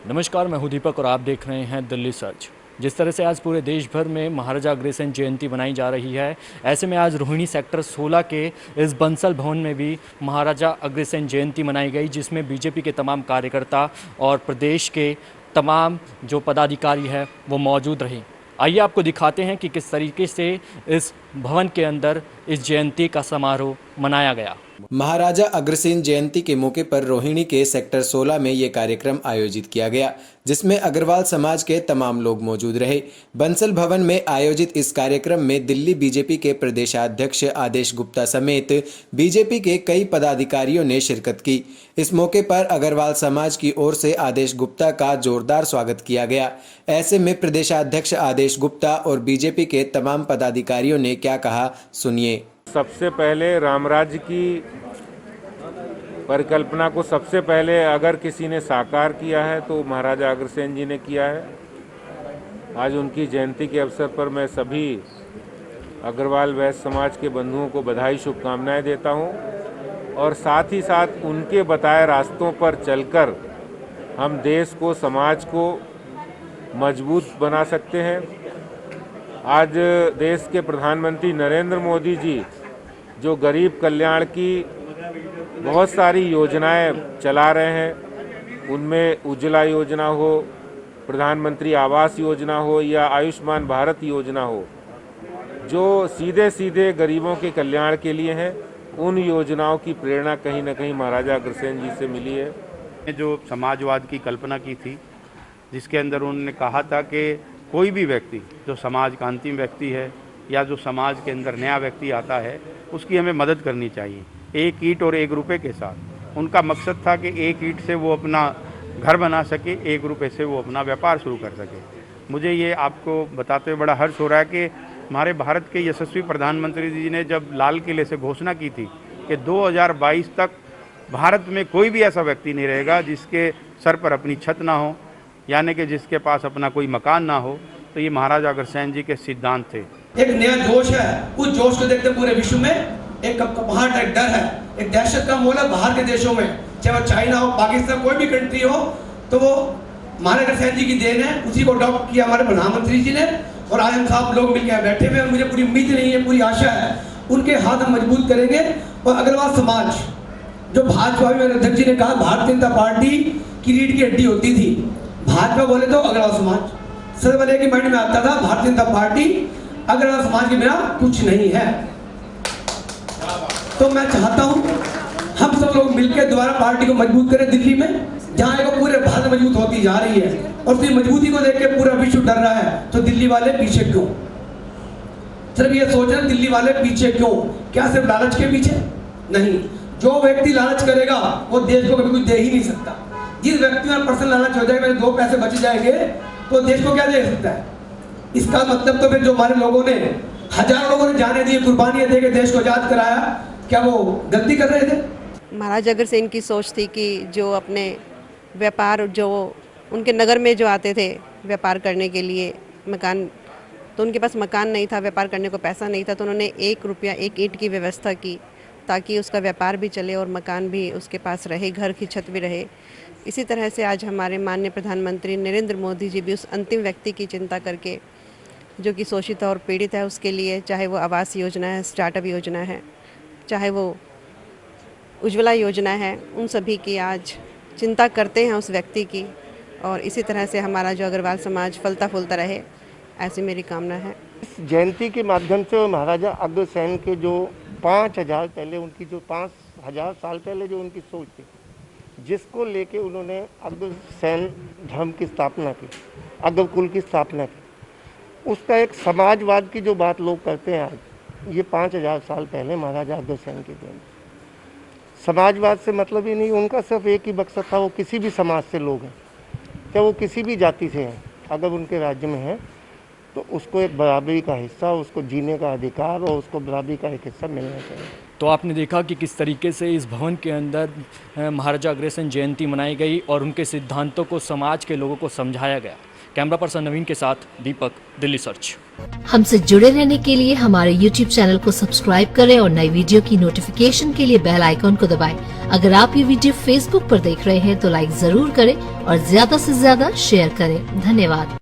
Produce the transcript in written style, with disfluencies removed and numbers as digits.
नमस्कार, मैं हूं दीपक और आप देख रहे हैं दिल्ली सर्च। जिस तरह से आज पूरे देश भर में महाराजा अग्रसेन जयंती मनाई जा रही है, ऐसे में आज रोहिणी सेक्टर 16 के इस बंसल भवन में भी महाराजा अग्रसेन जयंती मनाई गई, जिसमें बीजेपी के तमाम कार्यकर्ता और प्रदेश के तमाम जो पदाधिकारी हैं वो मौजूद रहे। आइए आपको दिखाते हैं कि किस तरीके से इस भवन के अंदर इस जयंती का समारोह मनाया गया। महाराजा अग्रसेन जयंती के मौके पर रोहिणी के सेक्टर 16 में ये कार्यक्रम आयोजित किया गया, जिसमें अग्रवाल समाज के तमाम लोग मौजूद रहे। बंसल भवन में आयोजित इस कार्यक्रम में दिल्ली बीजेपी के प्रदेशाध्यक्ष आदेश गुप्ता समेत बीजेपी के कई पदाधिकारियों ने शिरकत की। इस मौके पर अग्रवाल समाज की ओर से आदेश गुप्ता का जोरदार स्वागत किया गया। ऐसे में प्रदेशाध्यक्ष आदेश गुप्ता और बीजेपी के तमाम पदाधिकारियों ने क्या कहा, सुनिए। सबसे पहले रामराज्य की परिकल्पना को सबसे पहले अगर किसी ने साकार किया है तो महाराजा अग्रसेन जी ने किया है। आज उनकी जयंती के अवसर पर मैं सभी अग्रवाल वैश्य समाज के बंधुओं को बधाई शुभकामनाएं देता हूं और साथ ही साथ उनके बताए रास्तों पर चलकर हम देश को, समाज को मजबूत बना सकते हैं। आज देश के प्रधानमंत्री नरेंद्र मोदी जी जो गरीब कल्याण की बहुत सारी योजनाएं चला रहे हैं, उनमें उज्ज्वला योजना हो, प्रधानमंत्री आवास योजना हो या आयुष्मान भारत योजना हो, जो सीधे सीधे गरीबों के कल्याण के लिए हैं, उन योजनाओं की प्रेरणा कहीं ना कहीं महाराजा अग्रसेन जी से मिली है। जो समाजवाद की कल्पना की थी, जिसके अंदर उन्होंने कहा था कि कोई भी व्यक्ति जो समाज का अंतिम व्यक्ति है या जो समाज के अंदर नया व्यक्ति आता है, उसकी हमें मदद करनी चाहिए, एक ईंट और एक रुपए के साथ। उनका मकसद था कि एक ईंट से वो अपना घर बना सके, एक रुपए से वो अपना व्यापार शुरू कर सके। मुझे ये आपको बताते हुए बड़ा हर्ष हो रहा है कि हमारे भारत के यशस्वी प्रधानमंत्री जी ने जब लाल किले से घोषणा की थी कि 2022 तक भारत में कोई भी ऐसा व्यक्ति नहीं रहेगा जिसके सर पर अपनी छत ना हो, यानी कि जिसके पास अपना कोई मकान ना हो, तो ये महाराजा अग्रसेन जी के सिद्धांत थे। एक नया जोश है, उस जोश को देखते पूरे विश्व में एक कपकपाहट, एक डर है, एक दहशत का माहौल है बाहर के देशों में, चाहे वो चाइना हो, पाकिस्तान, कोई भी कंट्री हो, तो वो महाराजा अग्रसेन जी की देन है। उसी को अडॉप्ट किया हमारे प्रधानमंत्री जी ने और आज हम सब लोग मिलकर बैठे हुए हैं। मुझे पूरी उम्मीद नहीं है, पूरी आशा है, उनके हाथ हम मजबूत करेंगे। और अग्रवाल समाज जो भाजपा में अध्यक्ष जी ने कहा भारतीय जनता पार्टी की रीढ़ की हड्डी होती थी, भाजपा बोले तो अग्रवाल समाज सबसे पहले की माइंड में आता था। भारतीय जनता पार्टी अग्रवाल समाज के बिना कुछ नहीं है। तो मैं चाहता हूं हम सब लोग मिलकर दोबारा पार्टी को मजबूत करें दिल्ली में, जहां एक पूरे भारत मजबूत होती जा रही है और उसी मजबूती को देख के पूरा विश्व डर रहा है। तो दिल्ली वाले पीछे क्यों? सिर्फ ये सोच रहे दिल्ली वाले पीछे क्यों? क्या सिर्फ लालच के पीछे? नहीं, जो व्यक्ति लालच करेगा वो देश को कभी कुछ दे ही नहीं सकता। जिस व्यक्ति में पर्सनल लालच हो जाएगा, मेरे 2 पैसे बच जाएंगे, तो देश को क्या दे सकता है? इसका मतलब तो फिर जो हमारे लोगों ने, हजारों लोगों ने जाने दी, कुर्बानियां देके देश को आजाद कराया, क्या वो गलती कर रहे थे? महाराजा अग्रसेन की सोच थी कि जो अपने व्यापार, जो उनके नगर में जो आते थे व्यापार करने के लिए, मकान तो उनके पास मकान नहीं था, व्यापार करने को पैसा नहीं था, तो उन्होंने 1 रुपया 1 ईंट की व्यवस्था की ताकि उसका व्यापार भी चले और मकान भी उसके पास रहे, घर की छत भी रहे। इसी तरह से आज हमारे माननीय प्रधानमंत्री नरेंद्र मोदी जी भी उस अंतिम व्यक्ति की चिंता करके, जो कि शोषित और पीड़ित है, उसके लिए, चाहे वो आवास योजना है, स्टार्टअप योजना है, चाहे वो उज्ज्वला योजना है, उन सभी की आज चिंता करते हैं उस व्यक्ति की। और इसी तरह से हमारा जो अग्रवाल समाज फलता फूलता रहे, ऐसी मेरी कामना है। इस जयंती के माध्यम से महाराजा अग्रसेन के जो 5000 पहले, उनकी जो 5000 साल पहले जो उनकी सोच थी, जिसको लेके उन्होंने अग्रसेन धर्म की स्थापना की, अग्रकुल की स्थापना की, उसका एक समाजवाद की जो बात लोग करते हैं आज, ये 5000 साल पहले महाराजा अग्रसेन की देन। समाजवाद से मतलब ही नहीं, उनका सिर्फ एक ही मकसद था, वो किसी भी समाज से लोग हैं, चाहे वो किसी भी जाति से हैं, अगर उनके राज्य में हैं तो उसको एक बराबरी का हिस्सा, उसको जीने का अधिकार और उसको बराबरी का एक हिस्सा मिलना चाहिए। तो आपने देखा कि किस तरीके से इस भवन के अंदर महाराजा अग्रसेन जयंती मनाई गई और उनके सिद्धांतों को समाज के लोगों को समझाया गया। कैमरा पर्सन नवीन के साथ दीपक, दिल्ली सर्च। हमसे जुड़े रहने के लिए हमारे YouTube चैनल को सब्सक्राइब करें और नई वीडियो की नोटिफिकेशन के लिए बेल आइकॉन को दबाएं। अगर आप ये वीडियो Facebook पर देख रहे हैं तो लाइक जरूर करें और ज्यादा से ज्यादा शेयर करें। धन्यवाद।